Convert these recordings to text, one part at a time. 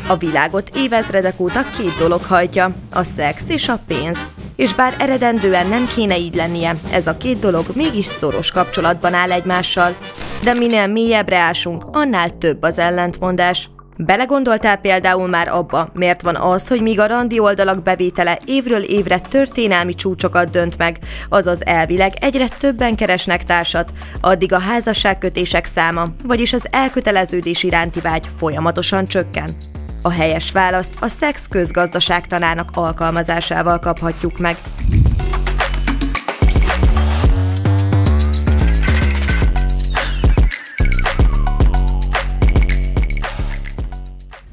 A világot évezredek óta két dolog hajtja, a szex és a pénz. És bár eredendően nem kéne így lennie, ez a két dolog mégis szoros kapcsolatban áll egymással. De minél mélyebbre ásunk, annál több az ellentmondás. Belegondoltál például már abba, miért van az, hogy míg a randi oldalak bevétele évről évre történelmi csúcsokat dönt meg, azaz elvileg egyre többen keresnek társat, addig a házasságkötések száma, vagyis az elköteleződés iránti vágy folyamatosan csökken. A helyes választ a szex közgazdaságtanának alkalmazásával kaphatjuk meg.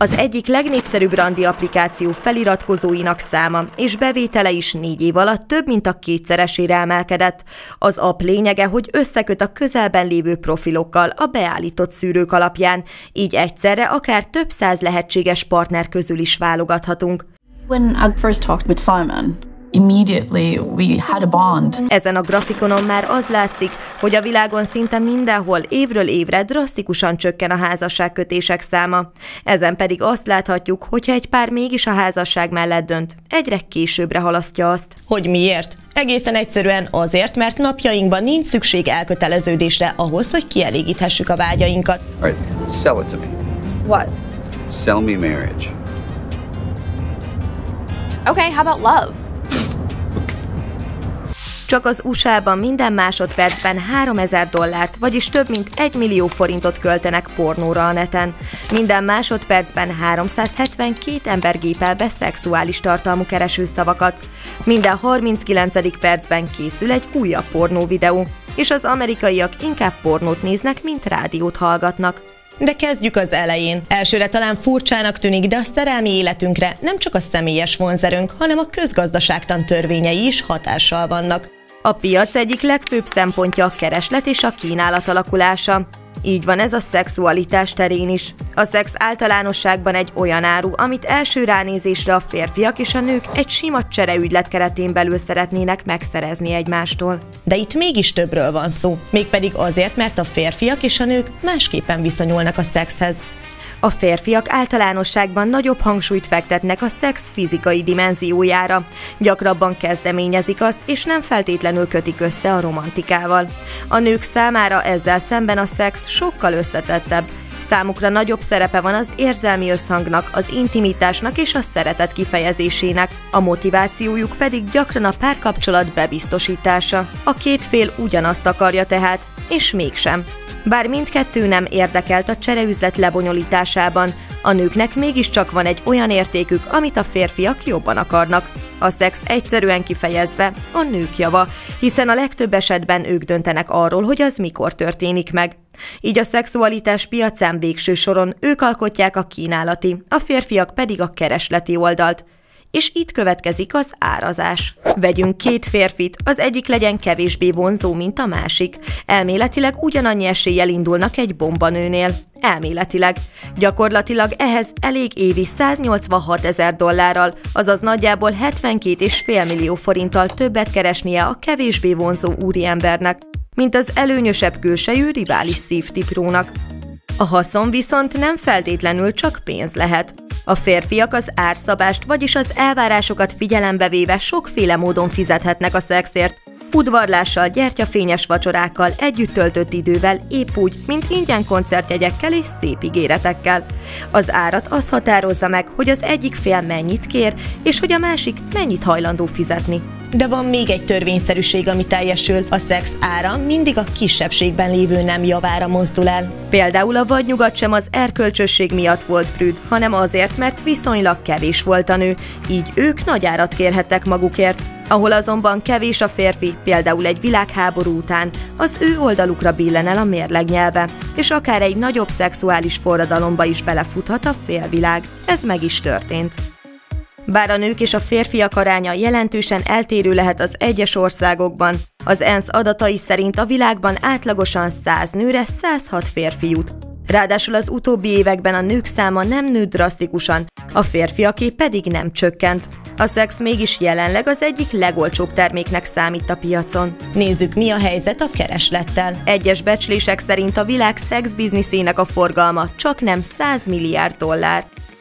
Az egyik legnépszerűbb randi applikáció feliratkozóinak száma és bevétele is 4 év alatt több mint a 2-szeresére emelkedett. Az app lényege, hogy összeköt a közelben lévő profilokkal a beállított szűrők alapján, így egyszerre akár több 100 lehetséges partner közül is válogathatunk. When I first talked with Simon, immediately we had a bond. Ezen a grafikonon már az látszik, hogy a világon szinte mindenhol évről évre drasztikusan csökken a házasságkötések száma. Ezen pedig azt láthatjuk, hogyha egy pár mégis a házasság mellett dönt, egyre későbbre halasztja azt. Hogy miért? Egészen egyszerűen azért, mert napjainkban nincs szükség elköteleződésre ahhoz, hogy kielégíthessük a vágyainkat. All right, sell it to me. What? Sell me marriage. Okay, how about love? Csak az USA-ban minden másodpercben $3000, vagyis több mint 1 millió forintot költenek pornóra a neten. Minden másodpercben 372 ember gépel be szexuális tartalmú keresőszavakat. Minden 39. percben készül egy újabb pornó videó, és az amerikaiak inkább pornót néznek, mint rádiót hallgatnak. De kezdjük az elején. Elsőre talán furcsának tűnik, de a szerelmi életünkre nem csak a személyes vonzerőnk, hanem a közgazdaságtan törvényei is hatással vannak. A piac egyik legfőbb szempontja a kereslet és a kínálat alakulása. Így van ez a szexualitás terén is. A szex általánosságban egy olyan áru, amit első ránézésre a férfiak és a nők egy sima csereügylet keretén belül szeretnének megszerezni egymástól. De itt mégis többről van szó, mégpedig azért, mert a férfiak és a nők másképpen viszonyulnak a szexhez. A férfiak általánosságban nagyobb hangsúlyt fektetnek a szex fizikai dimenziójára, gyakrabban kezdeményezik azt, és nem feltétlenül kötik össze a romantikával. A nők számára ezzel szemben a szex sokkal összetettebb. Számukra nagyobb szerepe van az érzelmi összhangnak, az intimitásnak és a szeretet kifejezésének, a motivációjuk pedig gyakran a párkapcsolat bebiztosítása. A két fél ugyanazt akarja tehát, és mégsem. Bár mindkettő nem érdekelt a csereüzlet lebonyolításában, a nőknek mégiscsak van egy olyan értékük, amit a férfiak jobban akarnak. A szex egyszerűen kifejezve a nők java, hiszen a legtöbb esetben ők döntenek arról, hogy az mikor történik meg. Így a szexualitás piacán végső soron ők alkotják a kínálati, a férfiak pedig a keresleti oldalt. És itt következik az árazás. Vegyünk két férfit, az egyik legyen kevésbé vonzó, mint a másik. Elméletileg ugyanannyi eséllyel indulnak egy bombanőnél. Elméletileg. Gyakorlatilag ehhez elég évi $186,000, azaz nagyjából 72,5 millió forinttal többet keresnie a kevésbé vonzó úriembernek, mint az előnyösebb külsejű rivális szívtiprónak. A haszon viszont nem feltétlenül csak pénz lehet. A férfiak az árszabást, vagyis az elvárásokat figyelembe véve sokféle módon fizethetnek a szexért, udvarlással, gyertyafényes vacsorákkal, együtt töltött idővel, épp úgy, mint ingyen koncertjegyekkel és szép ígéretekkel. Az árat az határozza meg, hogy az egyik fél mennyit kér, és hogy a másik mennyit hajlandó fizetni. De van még egy törvényszerűség, ami teljesül. A szex ára mindig a kisebbségben lévő nem javára mozdul el. Például a vadnyugat sem az erkölcsösség miatt volt prűd, hanem azért, mert viszonylag kevés volt a nő, így ők nagy árat kérhettek magukért. Ahol azonban kevés a férfi, például egy világháború után, az ő oldalukra billen el a mérleg nyelve, és akár egy nagyobb szexuális forradalomba is belefuthat a félvilág. Ez meg is történt. Bár a nők és a férfiak aránya jelentősen eltérő lehet az egyes országokban, az ENSZ adatai szerint a világban átlagosan 100 nőre 106 férfi jut. Ráadásul az utóbbi években a nők száma nem nőtt drasztikusan, a férfiaké pedig nem csökkent. A szex mégis jelenleg az egyik legolcsóbb terméknek számít a piacon. Nézzük, mi a helyzet a kereslettel. Egyes becslések szerint a világ szexbizniszének a forgalma csaknem $100 milliárd.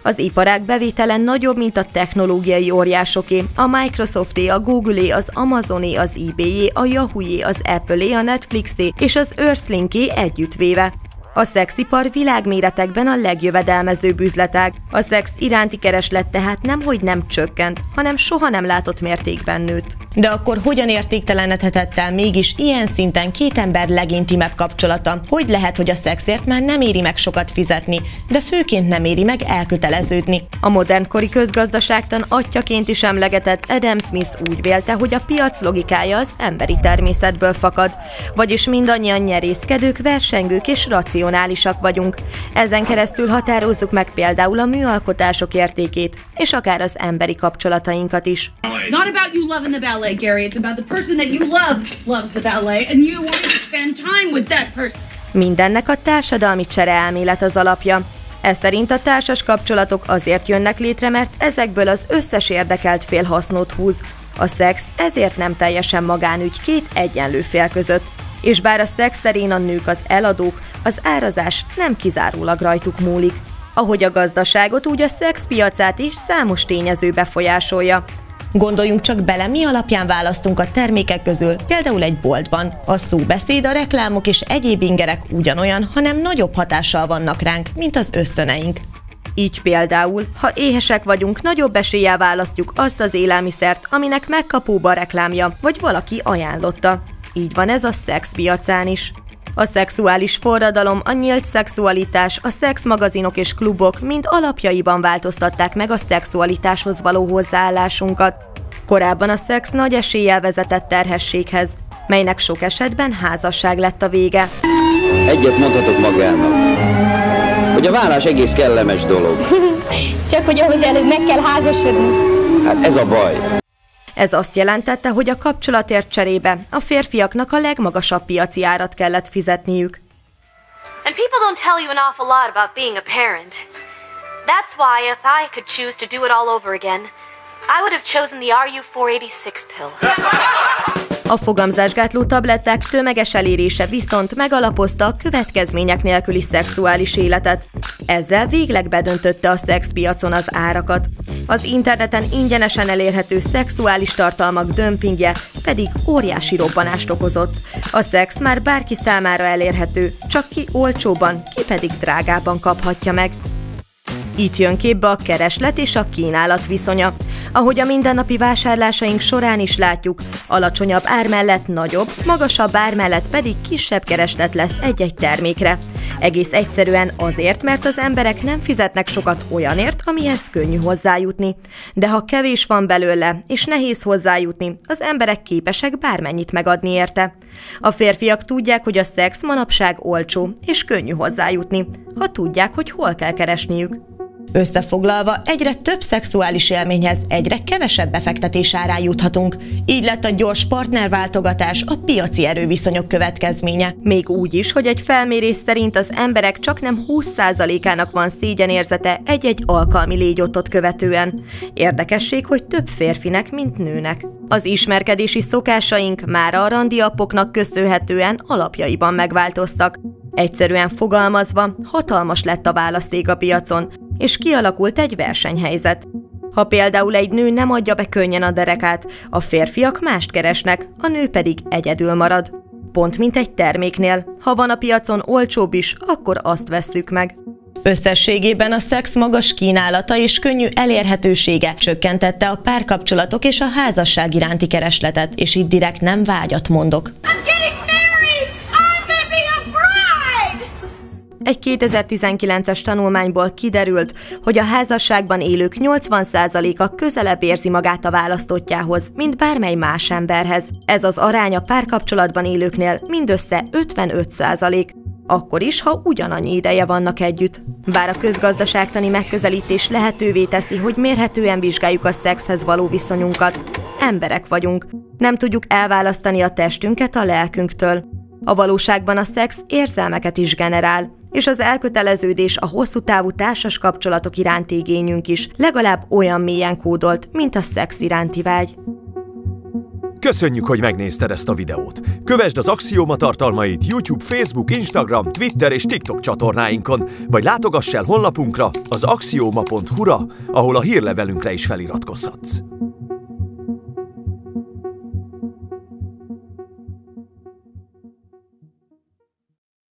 Az iparág bevétele nagyobb, mint a technológiai óriásoké, a Microsofté, a Googleé, az Amazoné, az eBayé, a Yahooé, az Applé, a Netflixé és az Earthlinké együttvéve. A szexipar világméretekben a legjövedelmezőbb üzletág. A szex iránti kereslet tehát nemhogy nem csökkent, hanem soha nem látott mértékben nőtt. De akkor hogyan értéktelenedhetett el mégis ilyen szinten két ember legintimebb kapcsolata? Hogy lehet, hogy a szexért már nem éri meg sokat fizetni, de főként nem éri meg elköteleződni? A modernkori közgazdaságtan atyjaként is emlegetett Adam Smith úgy vélte, hogy a piac logikája az emberi természetből fakad, vagyis mindannyian nyerészkedők, versengők és racionálisak vagyunk. Ezen keresztül határozzuk meg például a műalkotások értékét, és akár az emberi kapcsolatainkat is. It's not about you loving the ballet, Gary. It's about the person that you love loves the ballet, and you wanting to spend time with that person. Mindennek a társadalmi csereelmélet az alapja. Ez szerint a társas kapcsolatok azért jönnek létre, mert ezekből az összes érdekelt fél hasznot húz. A szex ezért nem teljesen magánügy két egyenlő fél között. És bár a szex terén a nők az eladók, az árazás nem kizárólag rajtuk múlik. Ahogy a gazdaságot, úgy a szex piacát is számos tényező befolyásolja. Gondoljunk csak bele, mi alapján választunk a termékek közül, például egy boltban. A szóbeszéd, a reklámok és egyéb ingerek ugyanolyan, hanem nagyobb hatással vannak ránk, mint az ösztöneink. Így például, ha éhesek vagyunk, nagyobb eséllyel választjuk azt az élelmiszert, aminek megkapóba a reklámja, vagy valaki ajánlotta. Így van ez a szex piacán is. A szexuális forradalom, a nyílt szexualitás, a szexmagazinok és klubok mind alapjaiban változtatták meg a szexualitáshoz való hozzáállásunkat. Korábban a szex nagy eséllyel vezetett terhességhez, melynek sok esetben házasság lett a vége. Egyet mondhatok magának, hogy a vállás egész kellemes dolog. Csak hogy ahhoz előbb meg kell házasodni. Hát ez a baj. Ez azt jelentette, hogy a kapcsolatért cserébe a férfiaknak a legmagasabb piaci árat kellett fizetniük. And people don't tell you an awful lot about being a parent. That's why if I could choose to do it all over again, I would have chosen the RU486 pill. A fogamzásgátló tabletták tömeges elérése viszont megalapozta a következmények nélküli szexuális életet. Ezzel végleg bedöntötte a szexpiacon az árakat. Az interneten ingyenesen elérhető szexuális tartalmak dömpingje pedig óriási robbanást okozott. A szex már bárki számára elérhető, csak ki olcsóban, ki pedig drágában kaphatja meg. Itt jön képbe a kereslet és a kínálat viszonya. Ahogy a mindennapi vásárlásaink során is látjuk, alacsonyabb ár mellett nagyobb, magasabb ár mellett pedig kisebb kereslet lesz egy-egy termékre. Egész egyszerűen azért, mert az emberek nem fizetnek sokat olyanért, amihez könnyű hozzájutni. De ha kevés van belőle, és nehéz hozzájutni, az emberek képesek bármennyit megadni érte. A férfiak tudják, hogy a szex manapság olcsó, és könnyű hozzájutni, ha tudják, hogy hol kell keresniük. Összefoglalva, egyre több szexuális élményhez egyre kevesebb befektetés árán juthatunk. Így lett a gyors partnerváltogatás a piaci erőviszonyok következménye. Még úgy is, hogy egy felmérés szerint az emberek csaknem 20%-ának van szégyenérzete egy-egy alkalmi légyottot követően. Érdekesség, hogy több férfinek, mint nőnek. Az ismerkedési szokásaink már a randiappoknak köszönhetően alapjaiban megváltoztak. Egyszerűen fogalmazva, hatalmas lett a választék a piacon, és kialakult egy versenyhelyzet. Ha például egy nő nem adja be könnyen a derekát, a férfiak mást keresnek, a nő pedig egyedül marad. Pont mint egy terméknél, ha van a piacon olcsóbb is, akkor azt vesszük meg. Összességében a szex magas kínálata és könnyű elérhetősége csökkentette a párkapcsolatok és a házasság iránti keresletet, és itt direkt nem vágyat mondok. Egy 2019-es tanulmányból kiderült, hogy a házasságban élők 80%-a közelebb érzi magát a választottjához, mint bármely más emberhez. Ez az arány a párkapcsolatban élőknél mindössze 55%. Akkor is, ha ugyanannyi ideje vannak együtt. Bár a közgazdaságtani megközelítés lehetővé teszi, hogy mérhetően vizsgáljuk a szexhez való viszonyunkat. Emberek vagyunk. Nem tudjuk elválasztani a testünket a lelkünktől. A valóságban a szex érzelmeket is generál, és az elköteleződés, a hosszú távú társas kapcsolatok iránti igényünk is legalább olyan mélyen kódolt, mint a szex iránti vágy. Köszönjük, hogy megnézted ezt a videót. Kövesd az Axioma tartalmait YouTube, Facebook, Instagram, Twitter és TikTok csatornáinkon, vagy látogass el honlapunkra, az axioma.hu-ra, ahol a hírlevelünkre is feliratkozhatsz.